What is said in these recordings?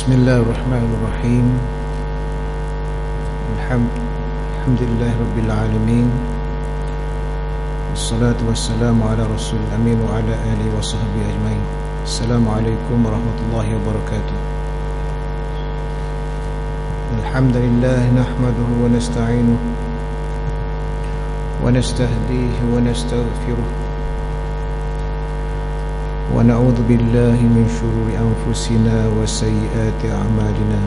Bismillahirrahmanirrahim. Alhamdulillahi rabbil alamin. Wassalatu wassalamu ala rasulil amin wa ala alihi wa sahbihi ajmain. Assalamualaikum warahmatullahi wabarakatuh. Alhamdulillah nahmaduhu wa nasta'inuhu wa nastahdihi wa nastaghfiruh wa na'udzu billahi min syururi anfusina wa sayyiati a'malina.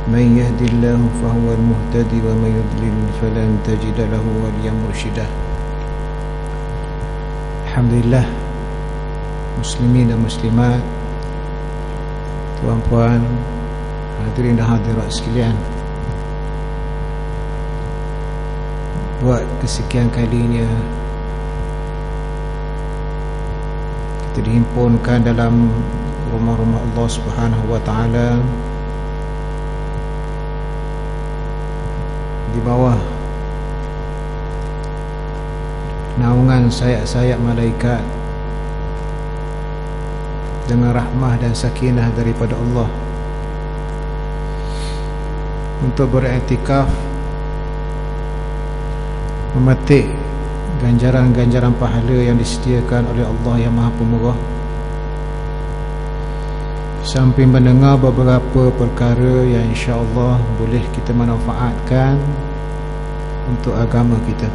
Man yahdihillahu fahuwal muhtadi wa man yudlil falan tajida lahu waliyyan mursyida. Alhamdulillah, muslimin dan muslimat, tuan-puan, hadirin dan hadirat sekalian, buat kesekian kalinya kita dihimpunkan dalam rumah-rumah Allah Subhanahu wa taala di bawah naungan sayap-sayap malaikat dengan rahmah dan sakinah daripada Allah untuk beriktikaf, memetik ganjaran-ganjaran pahala yang disediakan oleh Allah yang Maha Pemurah, sampai mendengar beberapa perkara yang insya-Allah boleh kita manfaatkan untuk agama kita.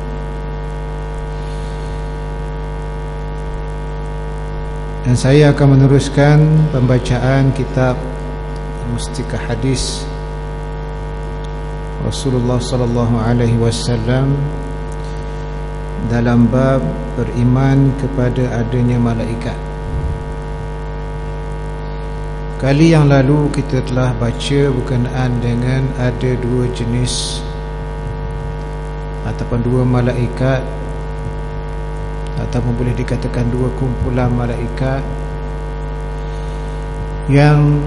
Dan saya akan meneruskan pembacaan kitab Mustikah Hadis Rasulullah sallallahu alaihi wasallam dalam bab beriman kepada adanya malaikat. Kali yang lalu kita telah baca berkenaan dengan ada dua jenis ataupun dua malaikat, ataupun boleh dikatakan dua kumpulan malaikat yang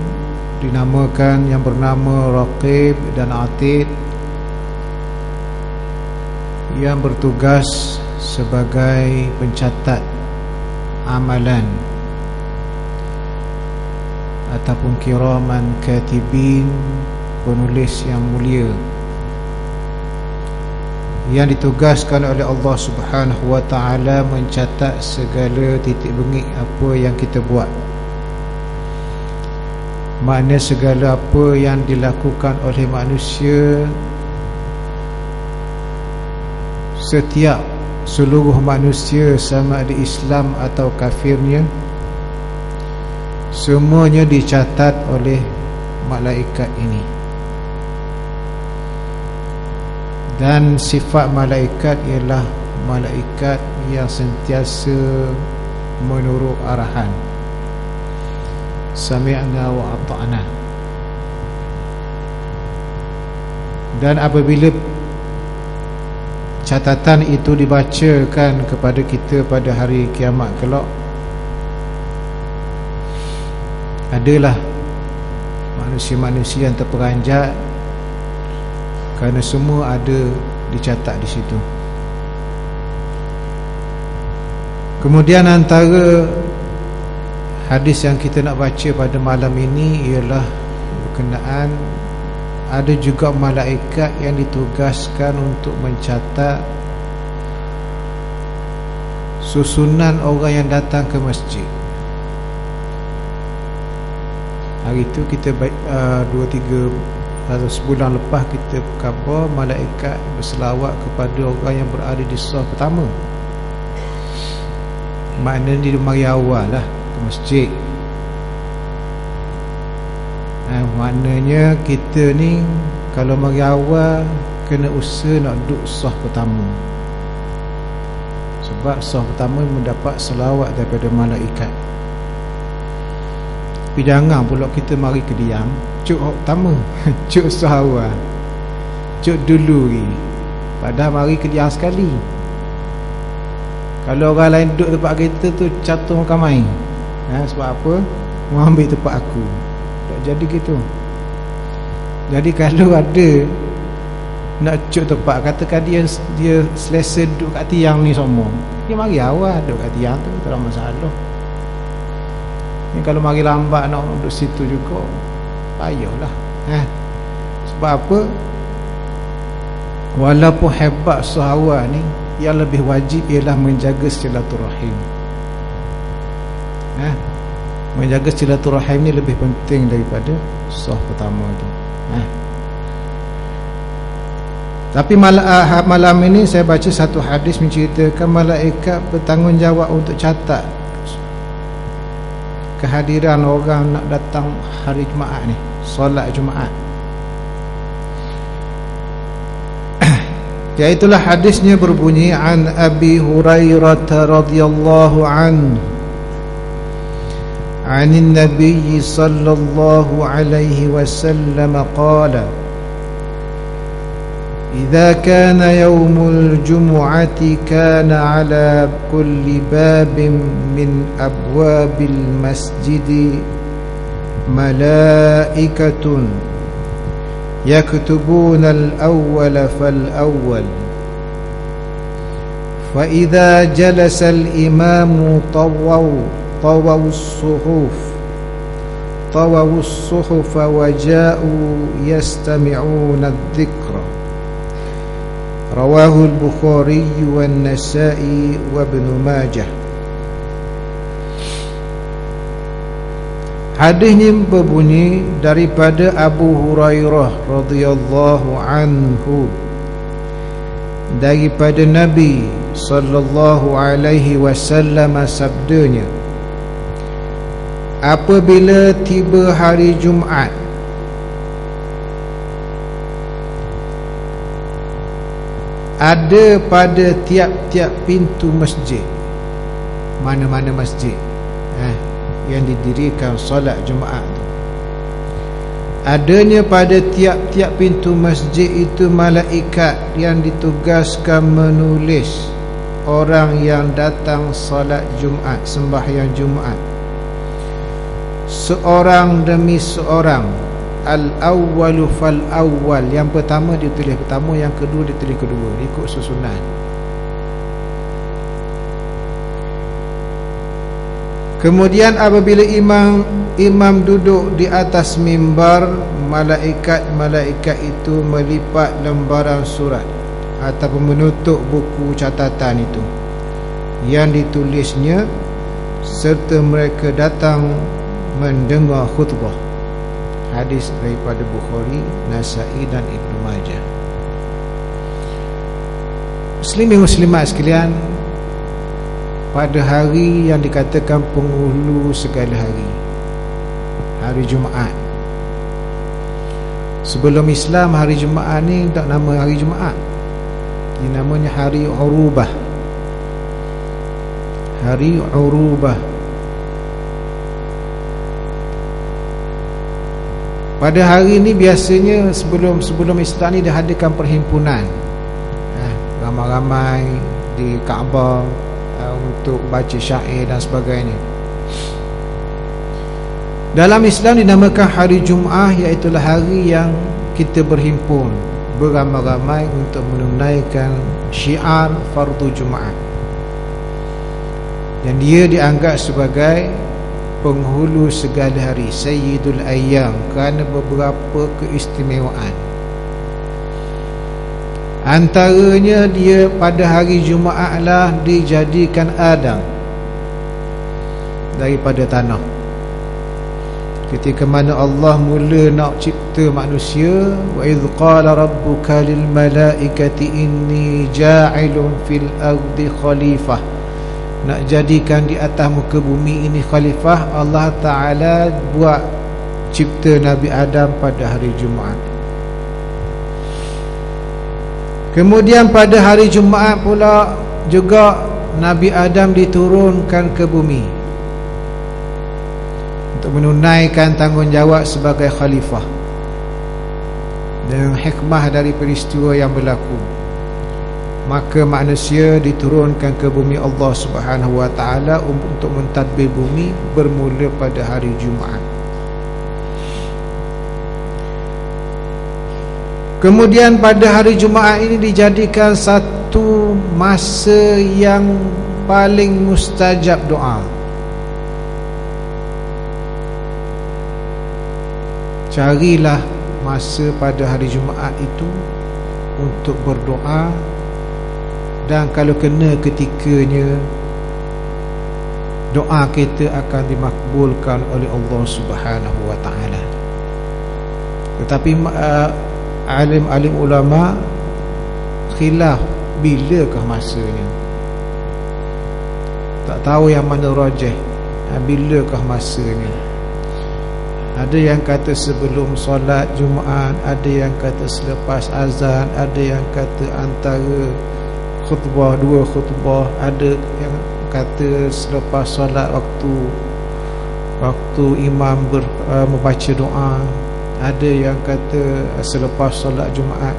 dinamakan, yang bernama Raqib dan Atid, yang bertugas sebagai pencatat amalan ataupun kiraman katibin, penulis yang mulia, yang ditugaskan oleh Allah Subhanahu wa taala mencatat segala titik bengik apa yang kita buat. Makna segala apa yang dilakukan oleh manusia, setiap seluruh manusia sama ada Islam atau kafirnya, semuanya dicatat oleh malaikat ini. Dan sifat malaikat ialah malaikat yang sentiasa menurut arahan. Sami'na wa ata'na. Dan apabila catatan itu dibacakan kepada kita pada hari kiamat kelak, adalah manusia-manusia yang terperanjat kerana semua ada dicatat di situ. Kemudian antara hadis yang kita nak baca pada malam ini ialah berkenaan ada juga malaikat yang ditugaskan untuk mencatat susunan orang yang datang ke masjid. Hari itu kita sebulan lepas kita khabar malaikat berselawat kepada orang yang berada di saf pertama. Maknanya dia mari awal lah ke masjid. Maknanya kita ni kalau mari awal kena usaha nak duduk saf pertama, sebab saf pertama mendapat selawat daripada malaikat. Tapi jangan pula kita mari ke diam cuk pertama cuk saf awal, cuk dulu ni, padahal mari ke diam sekali. Kalau orang lain duduk tempat kita tu catur makan main, sebab apa? Mau ambil tempat aku. Tak jadi gitu. Jadi kalau ada nak cuk tempat, katakan dia selesa duduk kat tiang ni semua, dia mari awal duduk kat tiang tu, tak ada masalah. Ni kalau mari lambat nak duduk situ juga payahlah. Sebab apa? Walaupun hebat sahawa ni, yang lebih wajib ialah menjaga silaturahim. Menjaga silaturahim ni lebih penting daripada sah pertama tu. Tapi malam ini saya baca satu hadis menceritakan malaikat bertanggungjawab untuk catat kehadiran orang nak datang hari Jumaat ni, solat Jumaat. Iaitulah hadisnya berbunyi, an Abi Hurairah radhiyallahu anhu anin Nabi sallallahu alaihi wasallam qala idza kana yaumul jumu'ati kana ala kulli babin min abwabil masjidi malaikatun يكتبون الأول فالأول فإذا جلس الإمام طووا الصحف وجاءوا يستمعون الذكر رواه البخاري والنسائي وابن ماجه. Hadisnya berbunyi daripada Abu Hurairah radhiyallahu anhu, daripada Nabi sallallahu alaihi wasallam sabdanya, apabila tiba hari Jumaat, ada pada tiap-tiap pintu masjid, mana-mana masjid yang didirikan solat Jumaat tu, adanya pada tiap-tiap pintu masjid itu malaikat yang ditugaskan menulis orang yang datang solat Jumaat, sembahyang Jumaat, seorang demi seorang. Al-awwalu fal-awwal, yang pertama ditulis pertama, yang kedua ditulis kedua, ikut susunan. Kemudian apabila imam duduk di atas mimbar, malaikat itu melipat lembaran surat ataupun menutup buku catatan itu yang ditulisnya, serta mereka datang mendengar khutbah. Hadis daripada Bukhari, Nasai dan Ibnu Majah. Muslimin muslimat sekalian, pada hari yang dikatakan penghulu segala hari, hari Jumaat. Sebelum Islam, hari Jumaat ni tak nama hari Jumaat, ini namanya hari Urubah. Hari Urubah. Pada hari ini biasanya sebelum Islam ni dihadirkan perhimpunan, ramai-ramai di Kaabah untuk baca syair dan sebagainya. Dalam Islam dinamakan hari Jumaah, iaitulah hari yang kita berhimpun beramai-ramai untuk menunaikan syiar fardu Jumaat, dan dia dianggap sebagai penghulu segala hari, Sayyidul Ayyam, kerana beberapa keistimewaan. Antaranya dia pada hari Jumaat lah dijadikan Adam daripada tanah. Ketika mana Allah mula nak cipta manusia, wa idh qala rabbuka lil malaikati inni ja'ilun fil ardi khalifah, nak jadikan di atas muka bumi ini khalifah. Allah Ta'ala buat cipta Nabi Adam pada hari Jumaat. Kemudian pada hari Jumaat pula juga Nabi Adam diturunkan ke bumi untuk menunaikan tanggungjawab sebagai khalifah. Dengan hikmah dari peristiwa yang berlaku, maka manusia diturunkan ke bumi Allah Subhanahu wa ta'ala untuk mentadbir bumi bermula pada hari Jumaat. Kemudian pada hari Jumaat ini dijadikan satu masa yang paling mustajab doa. carilah masa pada hari Jumaat itu untuk berdoa, dan kalau kena ketikanya doa kita akan dimakbulkan oleh Allah Subhanahu wa taala. Tetapi alim-alim ulama khilaf bilakah masanya. Tak tahu yang mana rajih, bilakah masanya. Ada yang kata sebelum solat Jumaat, ada yang kata selepas azan, ada yang kata antara khutbah, dua khutbah, ada yang kata selepas solat waktu imam membaca doa, ada yang kata selepas solat Jumaat.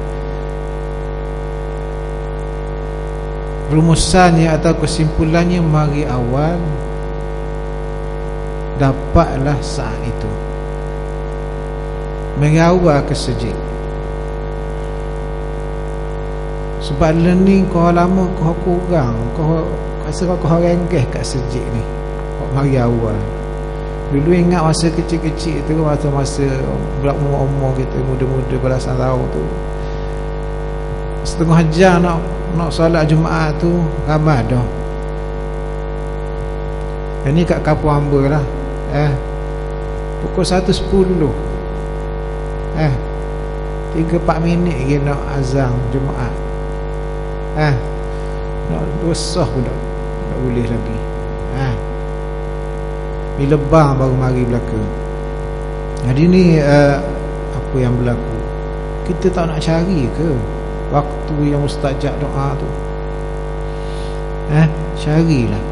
Rumusannya atau kesimpulannya, mari awal dapatlah saat itu, mari awal ke sejid. Sebab learning kau lama kau kurang, kau rasa kau renggeh kat sejid ni. Kau mari awal. Dulu ingat masa kecil-kecil tu, masa budak umur kita muda-muda belasan tahun tu, setengah jam nak solat Jumaat tu ramai dah. Ini kat kampung hamba lah, pukul 1.10 3-4 minit lagi nak azan Jumaat, nak dosah pun tak boleh lagi. Bila bang baru mari belaka. Jadi ni apa yang berlaku, kita tak nak cari ke waktu yang mustajab doa tu? Carilah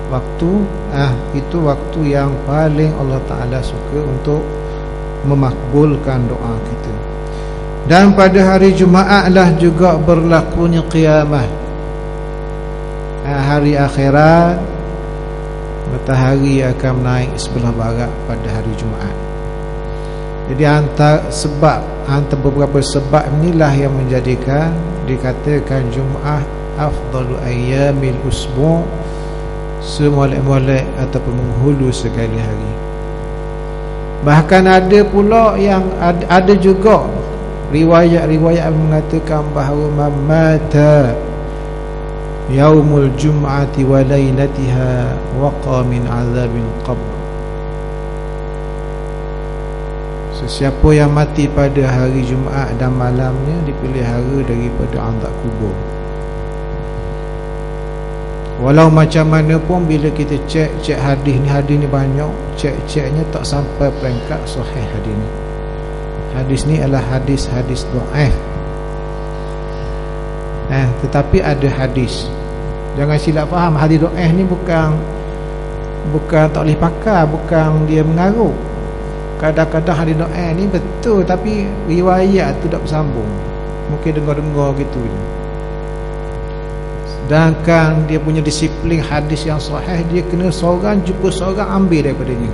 waktu, itu waktu yang paling Allah Ta'ala suka untuk memakbulkan doa kita. Dan pada hari Jumaat lah juga berlakunya qiyamah, hari akhirat. Matahari akan naik sebelah barat pada hari Jumaat. Jadi antara beberapa sebab inilah yang menjadikan dikatakan Jumaat afdalu ayyamil usbu', semolek-molek ataupun menghulu segala hari. Bahkan ada pula yang ada juga riwayat-riwayat yang mengatakan bahawa mamata yaumul jum'ati wa lailatiha waqa min azabil qabr. Sesiapa yang mati pada hari Jumaat dan malamnya dipelihara daripada azab kubur. Walau macam mana pun, bila kita cek hadis ni banyak, ceknya tak sampai peringkat sahih hadis ni. Hadis ni adalah hadis dhaif. Tetapi ada hadis. Jangan silap faham, hadis dhaif ni bukan tak boleh pakai, bukan dia mengarut. Kadang-kadang hadis dhaif ni betul, tapi riwayat tu tak bersambung. Mungkin dengar-dengar gitu je. Sedangkan dia punya disiplin hadis yang sahih, dia kena seorang jumpa seorang ambil daripadanya.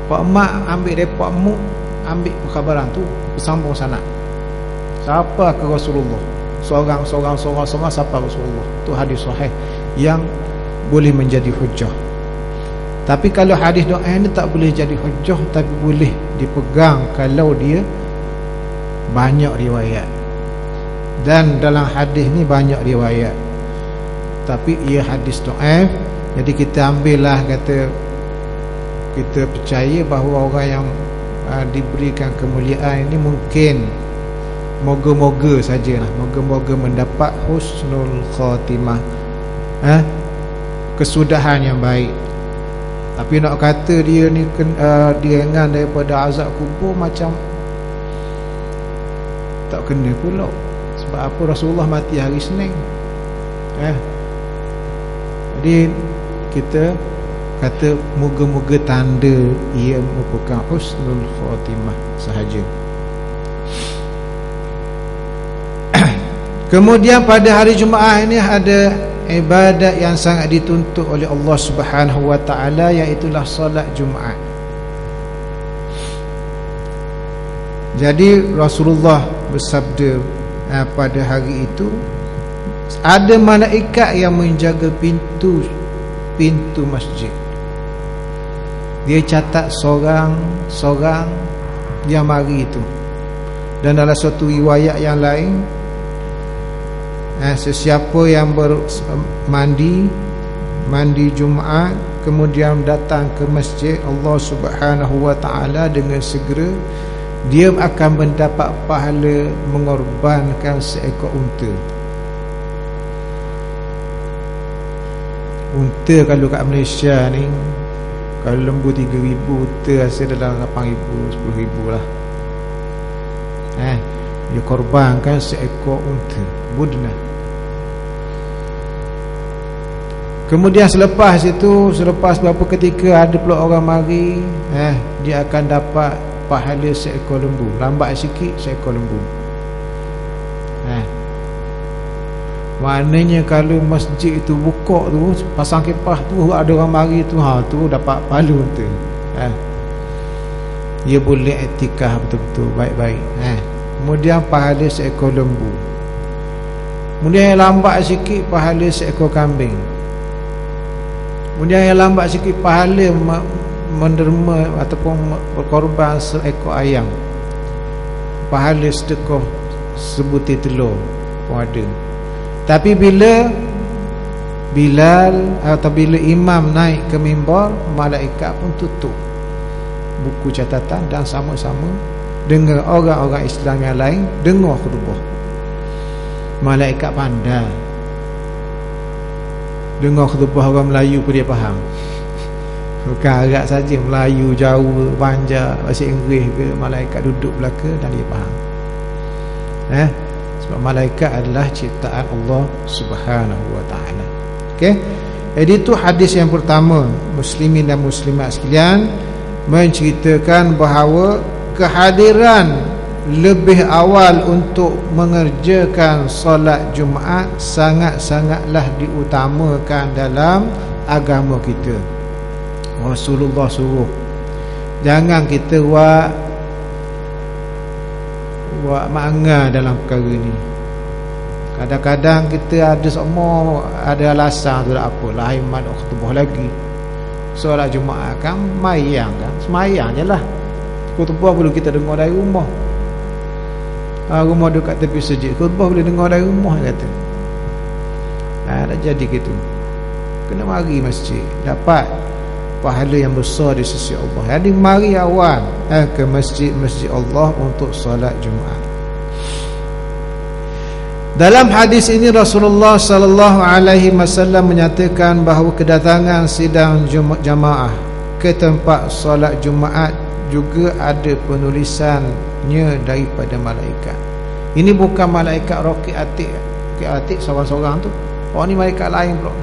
Pak mak ambil dari pak mu, ambil perkhabaran tu, bersambung sanad. Siapa ke Rasulullah? Seorang siapa Rasulullah? Tu hadis sahih yang boleh menjadi hujjah. Tapi kalau hadis dhaif ni tak boleh jadi hujjah, tapi boleh dipegang kalau dia banyak riwayat. Dan dalam hadis ni banyak riwayat, tapi ia hadis dhaif. Jadi kita ambillah, kata kita percaya bahawa orang yang diberikan kemuliaan ini mungkin moga-moga sajalah, moga-moga mendapat husnul khatimah, kesudahan yang baik. Tapi nak kata dia ni diringan daripada azab kubur, macam tak kena pula. Sebab apa? Rasulullah mati hari Isnin. Jadi kita kata moga-moga tanda ia merupakan husnul khatimah sahaja. Kemudian pada hari Jumaat ini ada ibadat yang sangat dituntut oleh Allah Subhanahu wa taala, iaitu solat Jumaat. Jadi Rasulullah bersabda, pada hari itu ada malaikat yang menjaga pintu masjid. Dia catat seorang yang mari itu. Dan dalam suatu riwayat yang lain, sesiapa yang mandi Jumaat kemudian datang ke masjid Allah Subhanahu wa taala dengan segera, dia akan mendapat pahala mengorbankan seekor unta. Unta kalau kat Malaysia ni, kalau lembu 3,000, unta rasa dalam 8,000, 10,000 lah. Dia korbankan seekor unta budna. Kemudian selepas beberapa ketika ada pula orang mari, dia akan dapat pahala seekor lembu. Lambat sikit seekor lembu. Maknanya kalau masjid itu buka tu, pasang kipas tu, ada orang mari tu, tu dapat pahala tu. Dia boleh etikah betul-betul baik-baik. Kemudian pahala seekor lembu. Kemudian yang lambat sikit pahala seekor kambing. Kemudian yang lambat sikit pahala menderma ataupun berkorban seekor ayam. Pahala sedekah sebutir telur pun ada. Tapi bila Bilal atau bila imam naik ke mimbar, malaikat pun tutup buku catatan dan sama-sama dengan orang-orang Islam yang lain dengar khutbah. Malaikat pandai dengar khutbah orang Melayu pun dia faham. Bukan Arab saja, Melayu, Jawa, Banjar, bahasa Inggeris ke, malaikat duduk belaka dan dia faham. Sebab malaikat adalah ciptaan Allah Subhanahu wa taala. Okey. Jadi itu hadis yang pertama, muslimin dan muslimat sekalian, menceritakan bahawa kehadiran lebih awal untuk mengerjakan solat Jumaat sangat-sangatlah diutamakan dalam agama kita. Rasulullah suruh, jangan kita buat mangga dalam perkara ni. Kadang-kadang kita ada semua ada alasan tu, tak apa, lain mana khutbah lagi. Solat Jumaat kan mayang kan, semayang je lah. Khutbah boleh kita dengar dari rumah. Rumah dekat tepi masjid, khutbah boleh dengar dari rumah, kata. Tak jadi gitu. Kena mari masjid, dapat pahala yang besar di sisi Allah. Jadi mari awal ke masjid Allah untuk solat Jumaat. Dalam hadis ini Rasulullah sallallahu alaihi wasallam menyatakan bahawa kedatangan sidang jamaah ke tempat solat Jumaat juga ada penulisannya daripada malaikat. Ini bukan malaikat Raqib Atik seorang-seorang tu. Oh, ni malaikat lain pula.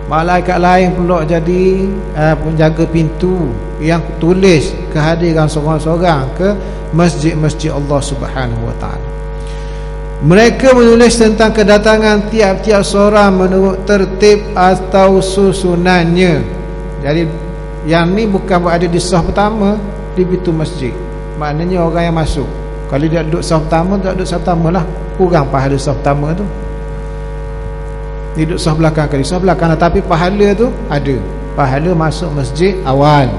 Malaikat lain pula jadi penjaga pintu yang tulis kehadiran seorang-seorang ke masjid-masjid Allah Subhanahu wa taala. Mereka menulis tentang kedatangan tiap-tiap seorang menurut tertib atau susunannya. Jadi yang ni bukan berada di saf pertama di pintu masjid. Maknanya orang yang masuk, kalau dia duduk saf pertama, tak duduk saf pertama lah, kurang pahala saf pertama tu. Dia duduk saf belakang, kali saf belakang, tapi pahala tu ada. Pahala masuk masjid awal.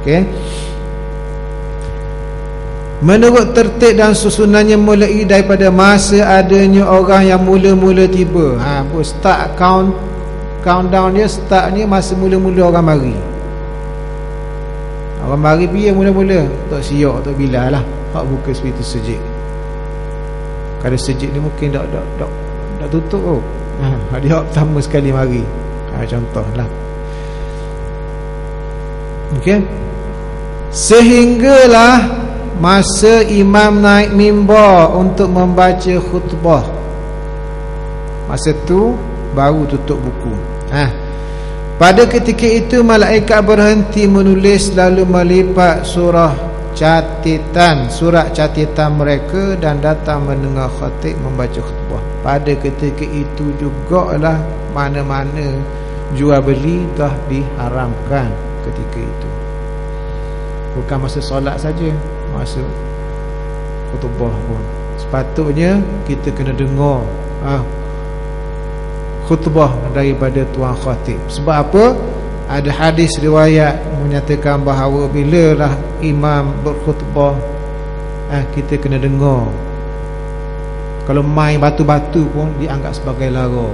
Okey. Menurut tertib dan susunannya mulai daripada masa adanya orang yang mula-mula tiba. Start countdown dia, start ni masa mula-mula orang mari. Orang mari pergi mula-mula, tak siap, tak bila lah hak buka pintu masjid. Kalau masjid ni mungkin dak tutup. Dia pertama sekali mari. Contohlah. Okey. Sehinggalah masa imam naik mimbar untuk membaca khutbah, masa tu baru tutup buku. Pada ketika itu malaikat berhenti menulis lalu melipat surat catatan mereka dan datang mendengar khatib membaca khutbah. Pada ketika itu jugalah mana-mana jual beli dah diharamkan ketika itu. Bukan masa solat saja, masa khutbah pun sepatutnya kita kena dengar khutbah daripada tuan khatib. Sebab apa? Ada hadis riwayat menyatakan bahawa bila lah imam berkhutbah, kita kena dengar. Kalau main batu-batu pun dianggap sebagai lara.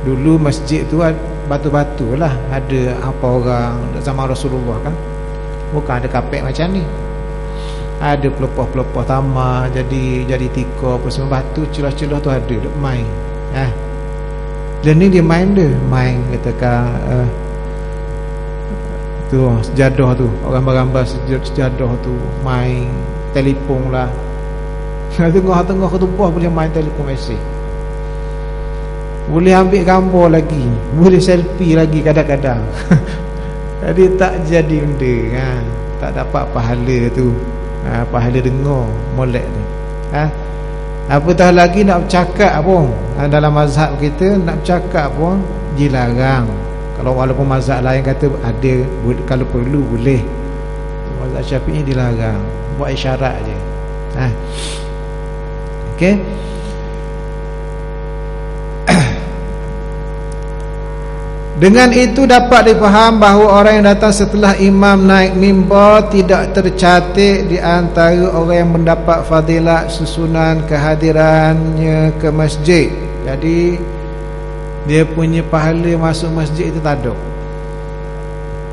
Dulu masjid tu batu-batu lah. Ada apa orang zaman Rasulullah kan, bukan ada kapek macam ni. Ada pelepah-pelepah tamar, jadi tika apa semua, batu celah-celah tu ada duk main. Dan ni dia main katakan tu sejadah tu, orang bergambar sejadah tu, main telefon lah. Tengah-tengah khutbah boleh main telefon mesej. Boleh ambil gambar lagi, boleh selfie lagi kadang-kadang. Jadi tak jadi benda, tak dapat pahala tu. Pahala dengar molek ni. Apatah lagi nak bercakap pun, dalam mazhab kita nak bercakap pun dilarang. Kalau walaupun mazhab lain kata ada, kalau perlu boleh. Mazhab Syafi'i dilarang, buat isyarat je. Okey. Dengan itu dapat difaham bahawa orang yang datang setelah imam naik mimbar tidak tercatat di antara orang yang mendapat fadilat susunan kehadirannya ke masjid. Jadi dia punya pahala masuk masjid itu tak ada.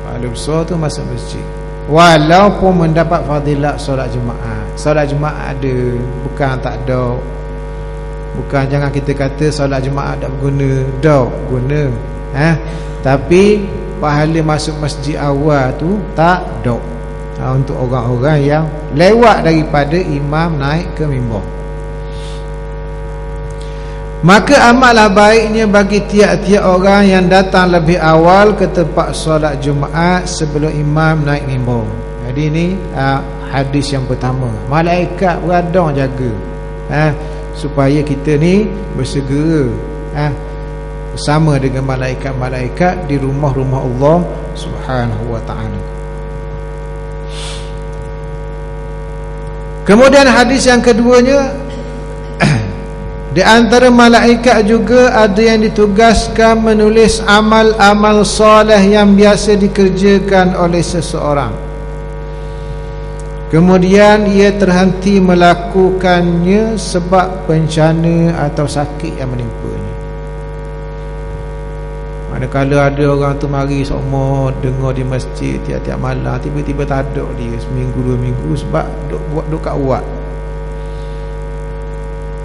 Pahala besar tu masuk masjid, walaupun mendapat fadilat solat Jumaat. Solat Jumaat ada, bukan tak ada. Bukan jangan kita kata solat Jumaat tak berguna. Tak guna. Tapi pahala masuk masjid awal tu tak ada, untuk orang-orang yang lewat daripada imam naik ke mimbar. Maka amatlah baiknya bagi tiap-tiap orang yang datang lebih awal ke tempat solat Jumaat sebelum imam naik mimbar. Jadi ini hadis yang pertama. Malaikat beradang jaga supaya kita ni bersegera bersama dengan malaikat-malaikat di rumah-rumah Allah Subhanahu wa ta'ala. Kemudian hadis yang keduanya, di antara malaikat juga ada yang ditugaskan menulis amal-amal soleh yang biasa dikerjakan oleh seseorang. Kemudian ia terhenti melakukannya sebab bencana atau sakit yang menimpanya. Manakala ada orang tu mari sokmo dengar di masjid tiap-tiap malam, tiba-tiba tak ada dia seminggu 2 minggu sebab duk kat uat.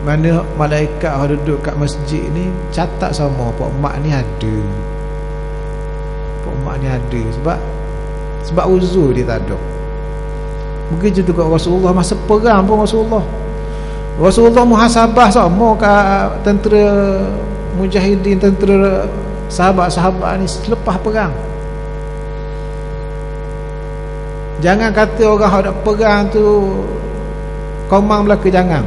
Mana malaikat yang duduk kat masjid ni catat sama pak mak ni ada. Pak mak ni ada sebab uzur dia tak ada. Begitu juga Rasulullah masa perang pun Rasulullah muhasabah sama kat tentera mujahidin, tentera sahabat-sahabat ni selepas perang. Jangan kata orang hendak perang tu komang belaka, jangan.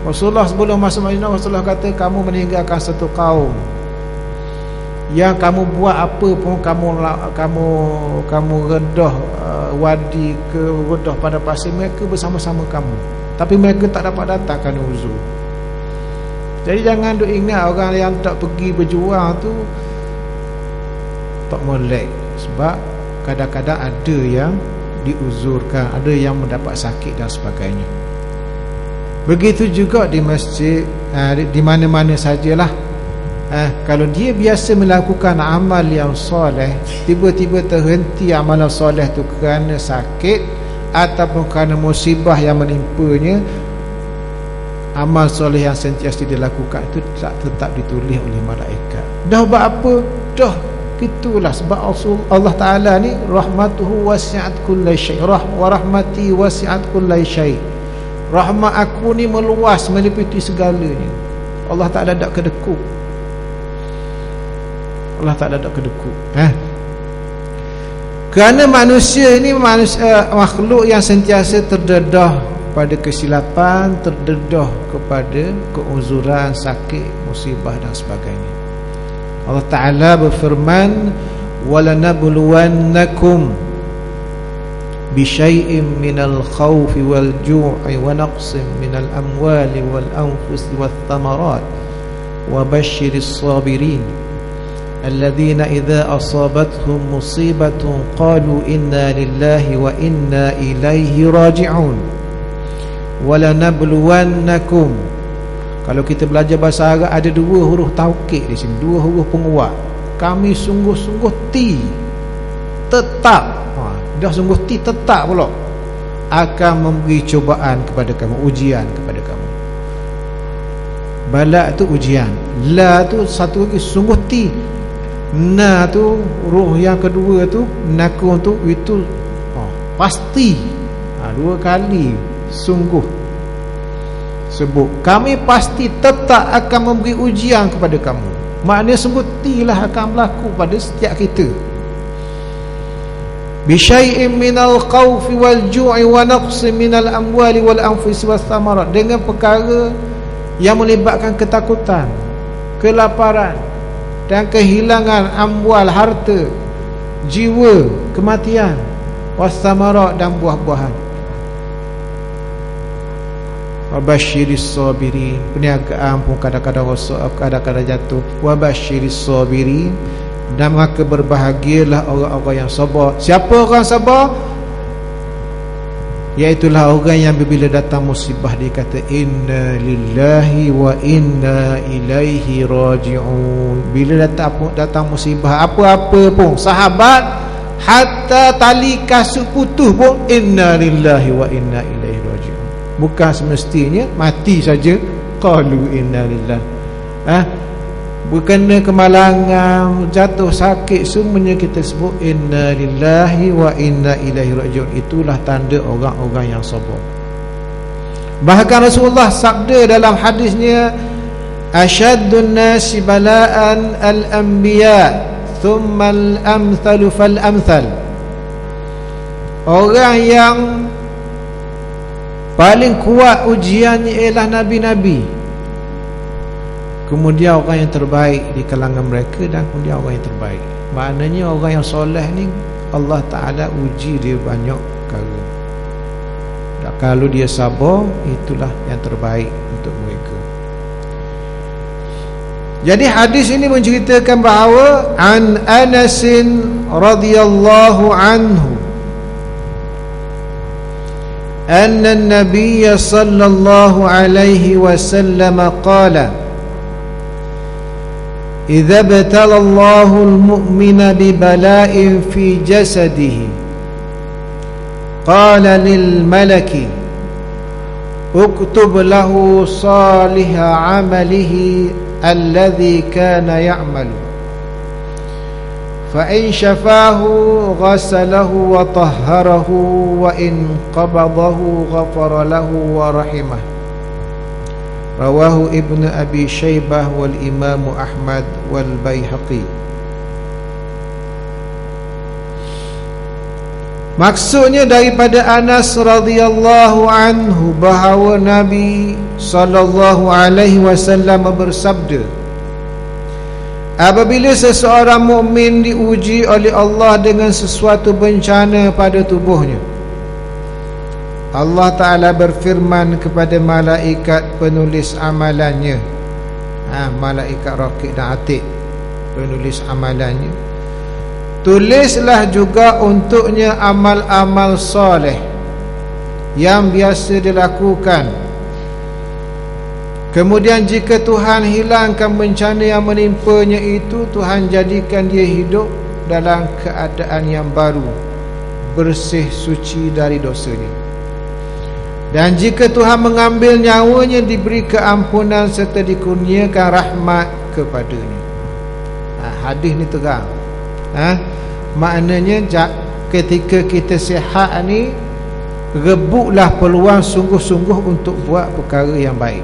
Rasulullah sebelum masuk Madinah, Rasulullah kata kamu meninggalkan satu kaum yang kamu buat apa pun, kamu redah wadi ke redah pada pasir, mereka bersama-sama kamu, tapi mereka tak dapat datang kerana uzur. Jadi jangan duk ingat orang yang tak pergi berjuang tu tak molek, sebab kadang-kadang ada yang diuzurkan, ada yang mendapat sakit dan sebagainya. Begitu juga di masjid, di mana-mana sajalah. Kalau dia biasa melakukan amal yang soleh, tiba-tiba terhenti amalan soleh tu kerana sakit ataupun kerana musibah yang menimpanya, amal soleh yang sentiasa dilakukan itu tetap ditulis oleh malaikat. Dah buat apa? Dah gitulah, sebab Allah Ta'ala ni rahmatuhu wasi'at kullai syai', wa rahmati wasi'at kullai syai'. Rahmat aku ni meluas meliputi segalanya. Allah Ta'ala tak kedekut. Allah Ta'ala tak kedekut. Kerana manusia ini makhluk yang sentiasa terdedah pada kesilapan, terdedah kepada keuzuran, sakit, musibah dan sebagainya. Allah Ta'ala berfirman, walanabluwannakum, bisyai'in minal khawfi wal ju'i wa naqsin minal amwali wal anfusi wath thamarat wa basyiris sabirin alladhina idza asabathum musibatun qalu inna lillahi wa inna ilaihi raji'un wa lanabluwannakum. Kalau kita belajar bahasa Arab ada dua huruf taukid di sini, dua huruf penguat. Kami sungguh-sungguh tetap dah sungguh tetap pula akan memberi cubaan kepada kamu, ujian kepada kamu. Bala tu ujian, la tu satu lagi sungguh na tu ruh yang kedua tu, nakun tu itu pasti. Dua kali sungguh sebut, kami pasti tetap akan memberi ujian kepada kamu. Maknanya sungguh lah akan berlaku pada setiap kita. Bisyai'in minal khawfi wal ju'i wa naqsin minal amwali wal anfusi wath thamarat, dengan perkara yang melibatkan ketakutan, kelaparan dan kehilangan amwal, harta, jiwa, kematian, wath thamarat dan buah-buahan. Wabasyiris sabirin, perniagaan pun kadang-kadang rosak, kadang-kadang jatuh. Wabasyiris sabirin, dan maka berbahagialah orang-orang yang sabar. Siapa orang sabar? Iaitulah orang yang bila datang musibah dia kata inna lillahi wa inna ilaihi raji'un. Bila datang musibah apa-apa pun, sahabat hatta tali kasut putus pun inna lillahi wa inna ilaihi raji'un. Bukan semestinya mati saja qalu inna lillahi. Berkena kemalangan, jatuh sakit, semuanya kita sebut inna lillahi wa inna ilaihi raji'un. Itulah tanda orang-orang yang sabar. Bahkan Rasulullah sabda dalam hadisnya, asyaddun nasi bala'an al-anbiya thumma al-amthalu fal-amthal. Orang yang paling kuat ujiannya ialah nabi-nabi, kemudian orang yang terbaik di kalangan mereka, dan kemudian orang yang terbaik. Maknanya orang yang soleh ni Allah Ta'ala uji dia banyak perkara. Dan kalau dia sabar, itulah yang terbaik untuk mereka. Jadi hadis ini menceritakan bahawa an Anasin radhiyallahu anhu anna an-nabiy sallallahu alaihi wasallam qala إذا ابتلى الله المؤمن ببلاء في جسده قال للملك اكتب له صالح عمله الذي كان يعمل فإن شفاه غسله وطهره وإن قبضه غفر له ورحمه. Rawahu Ibnu Abi Syaibah wal Imam Ahmad wal Baihaqi. Maksudnya daripada Anas radhiyallahu anhu bahawa Nabi sallallahu alaihi wasallam bersabda, apabila seseorang mukmin diuji oleh Allah dengan sesuatu bencana pada tubuhnya, Allah Ta'ala berfirman kepada malaikat penulis amalannya, malaikat rakib dan atid, penulis amalannya, tulislah juga untuknya amal-amal soleh yang biasa dilakukan. Kemudian jika Tuhan hilangkan bencana yang menimpanya itu, Tuhan jadikan dia hidup dalam keadaan yang baru, bersih suci dari dosanya. Dan jika Tuhan mengambil nyawanya, diberi keampunan serta dikurniakan rahmat kepadanya. Hadis ni terang. Maknanya ketika kita sihat ni, rebutlah peluang sungguh-sungguh untuk buat perkara yang baik.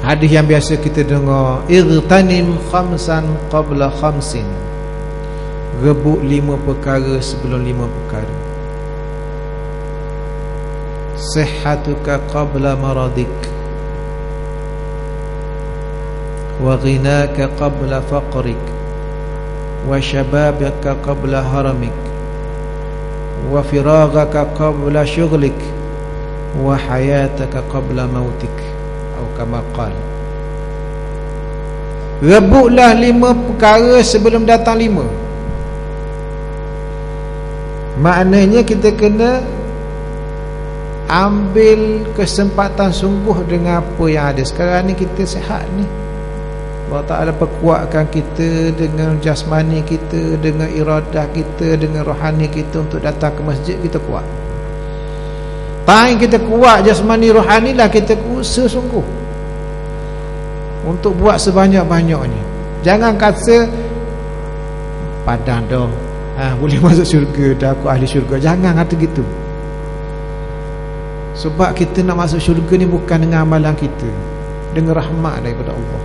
Hadis yang biasa kita dengar, irtanim khamsan qabla khamsin. Rebut 5 perkara sebelum 5 perkara. Sihhatuka qabla maradik, wa ghinaka qabla faqrik, wa shababaka qabla haramik, wa firaghaka qabla syughlik wa hayataka qabla mautik, atau kama qala. Rebutlah 5 perkara sebelum datang 5. Maknanya kita kena ambil kesempatan sungguh dengan apa yang ada. Sekarang ni kita sihat ni, Allah Ta'ala perkuatkan kita dengan jasmani kita, dengan iradah kita, dengan rohani kita untuk datang ke masjid. Kita kuat. Time kita kuat jasmani rohani lah, kita usaha sungguh untuk buat sebanyak-banyaknya. Jangan kata padan dah, boleh masuk syurga dah, aku ahli syurga. Jangan kata gitu. Sebab kita nak masuk syurga ni bukan dengan amalan kita, dengan rahmat daripada Allah.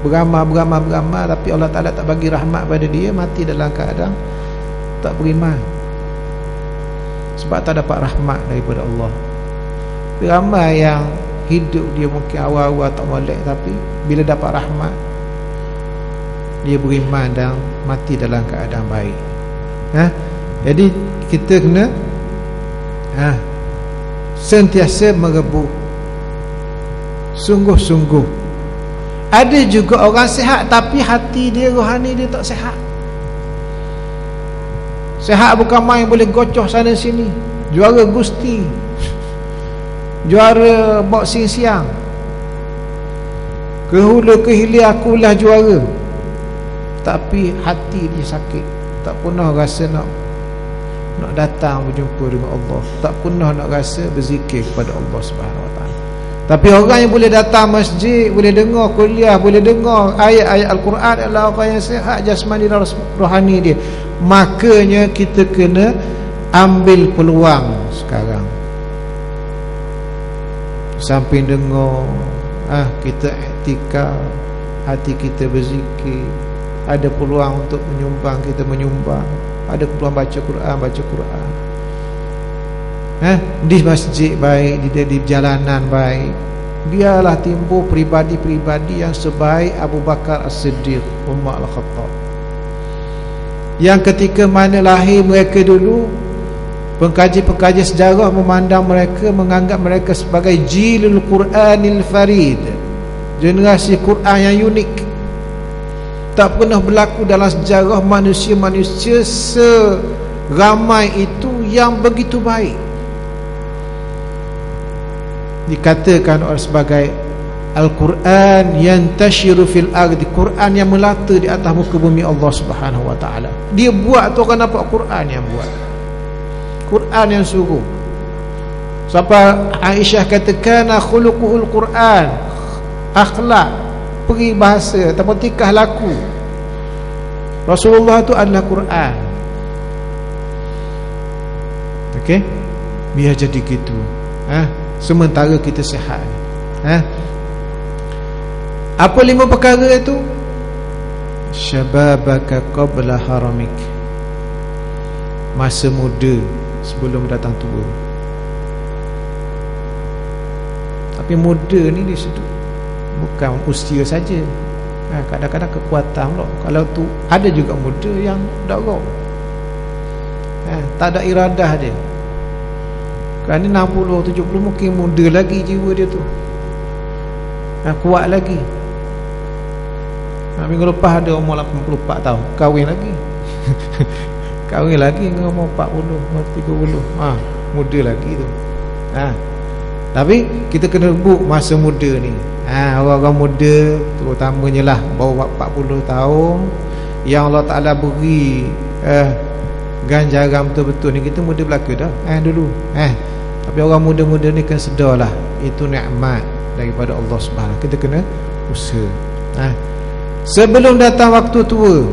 Beramal, tapi Allah Ta'ala tak bagi rahmat pada dia, mati dalam keadaan tak beriman, sebab tak dapat rahmat daripada Allah. Ramai yang hidup dia mungkin awal-awal tak molek, tapi bila dapat rahmat dia beriman dan mati dalam keadaan baik. Jadi kita kena sentiasa merebut sungguh-sungguh. Ada juga orang sihat tapi hati dia, rohani dia tak sihat. Sihat bukan main, boleh gocoh sana sini, juara gusti, juara boxing siang, ke hulu ke hilir akulah juara, tapi hati dia sakit. Tak pernah rasa nak datang berjumpa dengan Allah, tak pernah nak rasa berzikir kepada Allah Subhanahu Wa Taala. Tapi orang yang boleh datang masjid, boleh dengar kuliah, boleh dengar ayat-ayat Al-Quran adalah orang yang sihat jasmani dan rohani dia. Makanya kita kena ambil peluang sekarang. Samping dengar, kita iktikaf, hati kita berzikir, ada peluang untuk menyumbang, kita menyumbang, ada peluang baca Quran. Di masjid baik, di jalanan baik. Biarlah timbul peribadi-peribadi yang sebaik Abu Bakar As-Siddiq, Umar Al-Khattab, yang ketika mana lahir mereka dulu, pengkaji-pengkaji sejarah memandang mereka, menganggap mereka sebagai jilul Quranil Farid, generasi Quran yang unik. Tak pernah berlaku dalam sejarah manusia-manusia seramai itu yang begitu baik. Dikatakan sebagai Al-Quran yantashiru fil ardi, Quran yang melata di atas muka bumi Allah Subhanahu Wa Taala. Dia buat tu orang nampak Quran yang buat, Quran yang suruh. Sampai Aisyah katakan khuluquhul Quran, akhlak, peribahasa ataupun tingkah laku Rasulullah tu adalah Quran. Okey, biar jadi gitu. Sementara kita sihat. Apa 5 perkara itu? Syababaka qabla haramik, masa muda sebelum datang tua. Tapi muda ni di situ bukan usia saja. Kadang-kadang kekuatan pula. Kalau tu ada juga muda yang darah, tak ada iradah dia. Kerana 60, 70 mungkin muda lagi jiwa dia tu, kuat lagi. Minggu lepas ada umur 84 tahun, kahwin lagi. Kahwin lagi dengan umur 40, 30. Muda lagi tu. Tapi kita kena rebut masa muda ni. Orang-orang muda terutamanya lah bawah 40 tahun yang Allah Ta'ala beri ganjaran betul-betul ni. Kita muda belaka dah dulu. Tapi orang muda-muda ni kena sedarlah, itu nikmat daripada Allah Subhanahu. Kita kena usaha sebelum datang waktu tua.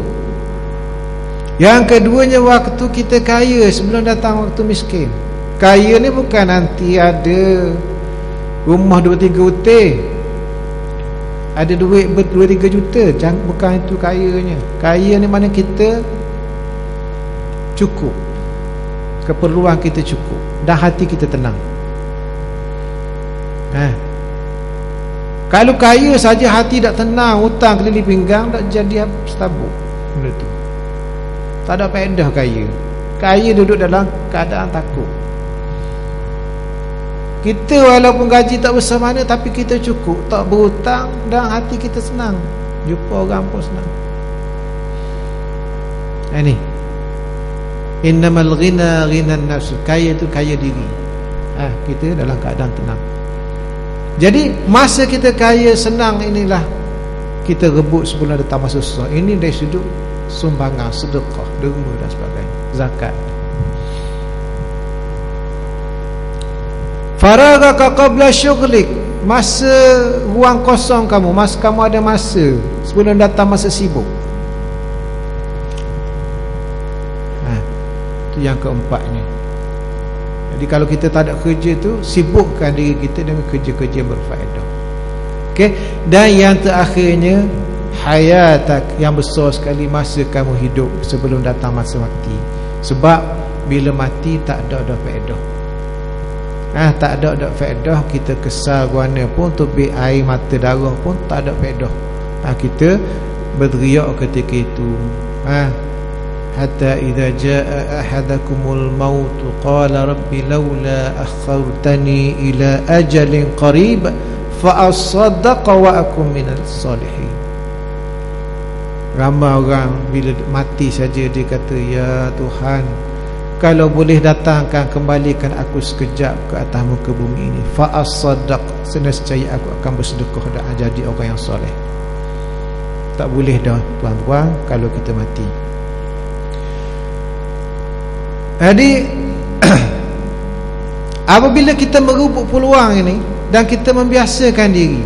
Yang keduanya, waktu kita kaya sebelum datang waktu miskin. Kaya ni bukan nanti ada rumah 2-3 hotel, ada duit 2-3 juta. Bukan itu kayanya. Kaya ni mana kita cukup, keperluan kita cukup dan hati kita tenang. Kalau kaya saja hati tak tenang, hutang keliling pinggang, tak jadi stabuk benda tu. Tak ada faedah kaya. Kaya duduk dalam keadaan takut. Kita walaupun gaji tak besar mana, tapi kita cukup, tak berhutang, dan hati kita senang. Jumpa orang pun senang. Ini innamal ghina ghinan nafs. Kaya tu kaya diri. Kita dalam keadaan tenang. Jadi masa kita kaya senang, inilah kita rebut sebelum datang masa susah. Ini dari sudut sumbangan, sedekah, derma dan sebagainya, zakat. Faragaka qabla syughlik. Masa ruang kosong kamu, masa kamu ada masa sebelum datang masa sibuk. Itu yang keempatnya. Jadi kalau kita tak ada kerja tu, sibukkan diri kita dengan kerja-kerja yang berfaedah. Okey. Dan yang terakhirnya, hayatak, yang besar sekali, masa kamu hidup sebelum datang masa mati. Sebab bila mati tak ada faedah. Tak ada faedah. Kita kesal guana pun, tubik air mata darah pun tak ada faedah. Kita berteriak ketika itu, hatta idza jaa ahadakumul maut qala rabbi laula akhartani ila ajalin qarib fa asaddaqa wa akum minal salihin. Ramai orang bila mati saja dia kata, ya Tuhan, kalau boleh datangkan, kembalikan aku sekejap ke atas muka bumi ini, fa asaddaq, senescaya aku akan bersedekah dan jadi orang yang soleh. Tak boleh dah tuan-tuan kalau kita mati. Jadi apabila kita merebut peluang ini dan kita membiasakan diri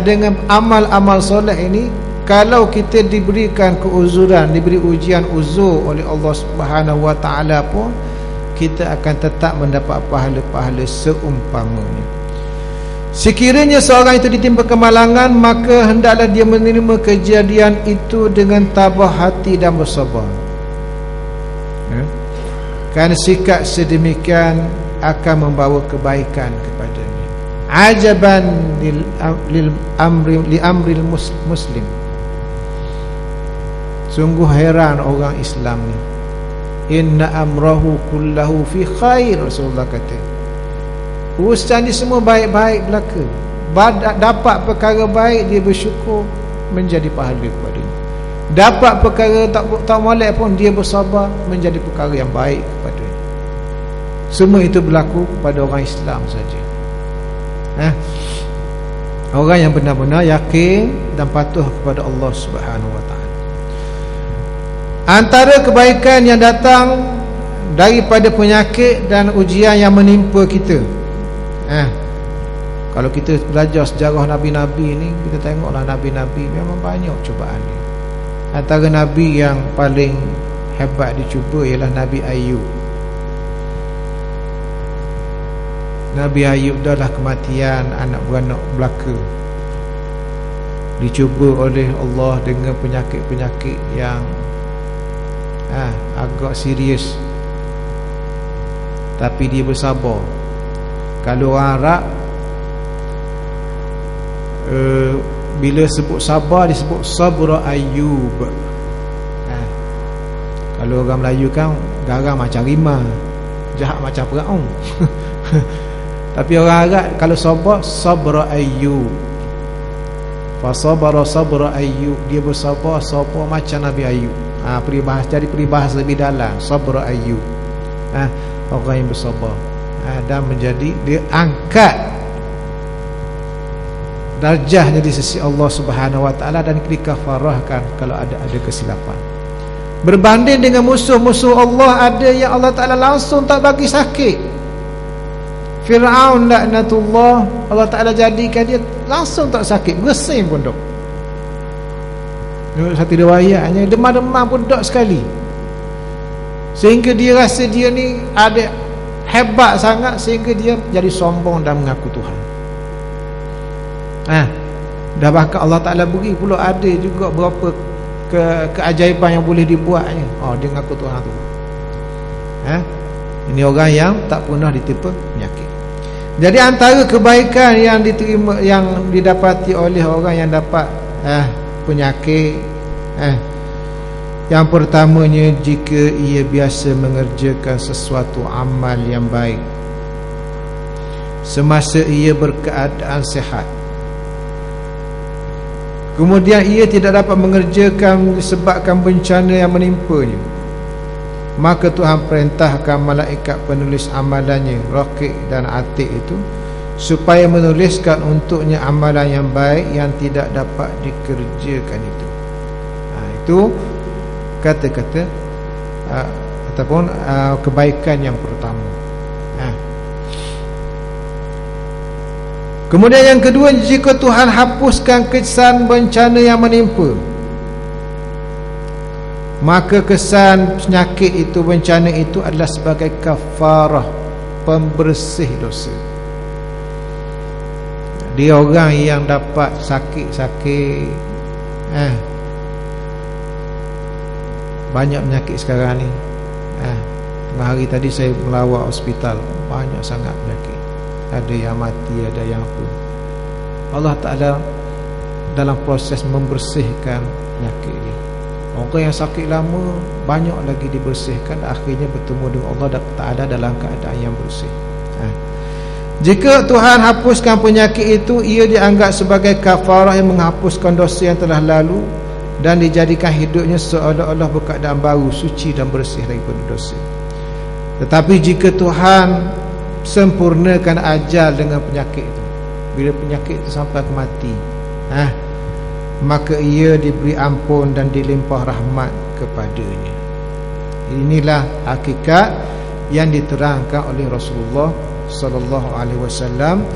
dengan amal-amal soleh ini, kalau kita diberikan keuzuran, diberi ujian uzur oleh Allah Subhanahu wa taala pun, kita akan tetap mendapat pahala-pahala seumpamanya. Sekiranya seorang itu ditimpa kemalangan, maka hendaklah dia menerima kejadian itu dengan tabah hati dan bersabar. Kerana sikap sedemikian akan membawa kebaikan kepadanya. Ajaban li amril muslim. Sungguh heran orang Islam ni. Inna amrahu kullahu fi khair, Rasulullah kata. Urusan ni semua baik-baik belaka. Dapat perkara baik, dia bersyukur, menjadi pahala kepadanya. Dapat perkara tak molek pun, dia bersabar, menjadi perkara yang baik kepadanya. Semua itu berlaku pada orang Islam saja. Orang yang benar-benar yakin dan patuh kepada Allah Subhanahu wa taala. Antara kebaikan yang datang daripada penyakit dan ujian yang menimpa kita, kalau kita belajar sejarah Nabi-Nabi ni, kita tengoklah Nabi-Nabi memang banyak cubaan ni. Antara Nabi yang paling hebat dicuba ialah Nabi Ayub. Nabi Ayub adalah kematian anak beranak belaka, dicuba oleh Allah dengan penyakit-penyakit yang agak serius, tapi dia bersabar. Kalau orang Arab bila sebut sabar, disebut sabra Ayub. Kalau orang Melayu kan garang macam rimah, jahat macam Firaun. Tapi orang Arab kalau sabar, sabra Ayub. Fa sabara sabra Ayub, dia bersabar macam Nabi Ayub. Jadi peribahasa lebih dalam, sabra Ayub. Orang yang bersabar, dan menjadi dia angkat darjahnya di sisi Allah Subhanahu wa taala, dan dikafarahkan kalau ada kesilapan. Berbanding dengan musuh-musuh Allah, ada yang Allah Taala langsung tak bagi sakit. Fir'aun laknatullah, Allah Taala jadikan dia langsung tak sakit, bersin pun dok. Satu riwayatnya demam-demam pun dok sekali, sehingga dia rasa dia ni ada hebat sangat, sehingga dia jadi sombong dan mengaku Tuhan. Dah bahkan Allah Ta'ala beri pula ada juga berapa keajaiban yang boleh dibuatnya. Dia mengaku Tuhan tu. Ini orang yang tak pernah ditimpa penyakit. Jadi antara kebaikan yang diterima, yang didapati oleh orang yang dapat penyakit, Yang pertamanya, jika ia biasa mengerjakan sesuatu amal yang baik semasa ia berkeadaan sihat, kemudian ia tidak dapat mengerjakan disebabkan bencana yang menimpanya, maka Tuhan perintahkan malaikat penulis amalannya, Raqib dan Atid itu, supaya menuliskan untuknya amalan yang baik yang tidak dapat dikerjakan itu. Itu kata-kata ataupun kebaikan yang pertama. Kemudian yang kedua, jika Tuhan hapuskan kesan bencana yang menimpa, maka kesan penyakit itu, bencana itu adalah sebagai kafarah, pembersih dosa. Dia orang yang dapat sakit-sakit, banyak penyakit sekarang ni. Tengah hari tadi saya melawat hospital, banyak sangat penyakit. Ada yang mati, ada yang apa. Allah Ta'ala dalam proses membersihkan penyakit ini. Orang yang sakit lama banyak lagi dibersihkan, akhirnya bertemu dengan Allah Ta'ala dalam keadaan yang bersih. Jika Tuhan hapuskan penyakit itu, ia dianggap sebagai kafarah yang menghapuskan dosa yang telah lalu, dan dijadikan hidupnya seolah-olah berkeadaan baru, suci dan bersih daripada dosa. Tetapi jika Tuhan sempurnakan ajal dengan penyakit itu, bila penyakit itu sampai ke mati, maka ia diberi ampun dan dilimpah rahmat kepadanya. Inilah hakikat yang diterangkan oleh Rasulullah sallallahu alaihi wasallam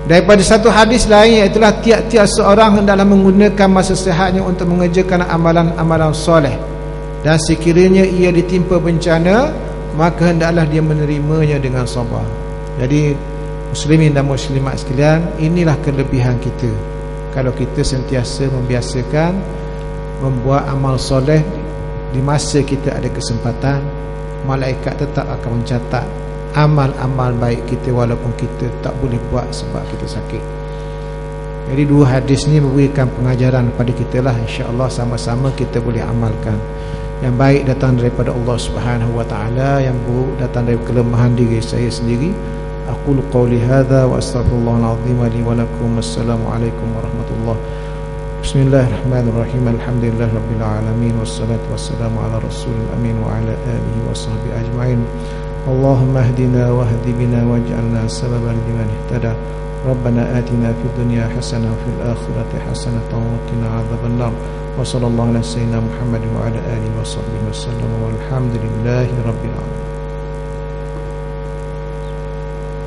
daripada satu hadis lain, iaitu tiap-tiap seorang hendaklah menggunakan masa sihatnya untuk mengerjakan amalan-amalan soleh, dan sekiranya ia ditimpa bencana, maka hendaklah dia menerimanya dengan sabar. Jadi muslimin dan muslimat sekalian, inilah kelebihan kita kalau kita sentiasa membiasakan membuat amal soleh di masa kita ada kesempatan. Malaikat tetap akan mencatat amal-amal baik kita walaupun kita tak boleh buat sebab kita sakit. Jadi dua hadis ni memberikan pengajaran kepada kita lah, insya-Allah sama-sama kita boleh amalkan. Yang baik datang daripada Allah Subhanahu wa taala, yang buruk datang dari kelemahan diri saya sendiri. Aqulu qawli hadza wa astaghfirullahal azim li wa lakum. Assalamualaikum warahmatullahi. Bismillahirrahmanirrahim. Alhamdulillahirabbil alamin, wassalatu wassalamu ala rasulil amin wa ala alihi washabbihi ajmain. Allahumma hdina wahdi bina waj'alna sababan liman ihtada. Rabbana atina fid dunya hasanah wa fil akhirati hasanah wa qina adzabannar. Wa sallallahu ala sayyidina Muhammad wa ala alihi washabbihi wasallam, walhamdulillahi rabbil alamin.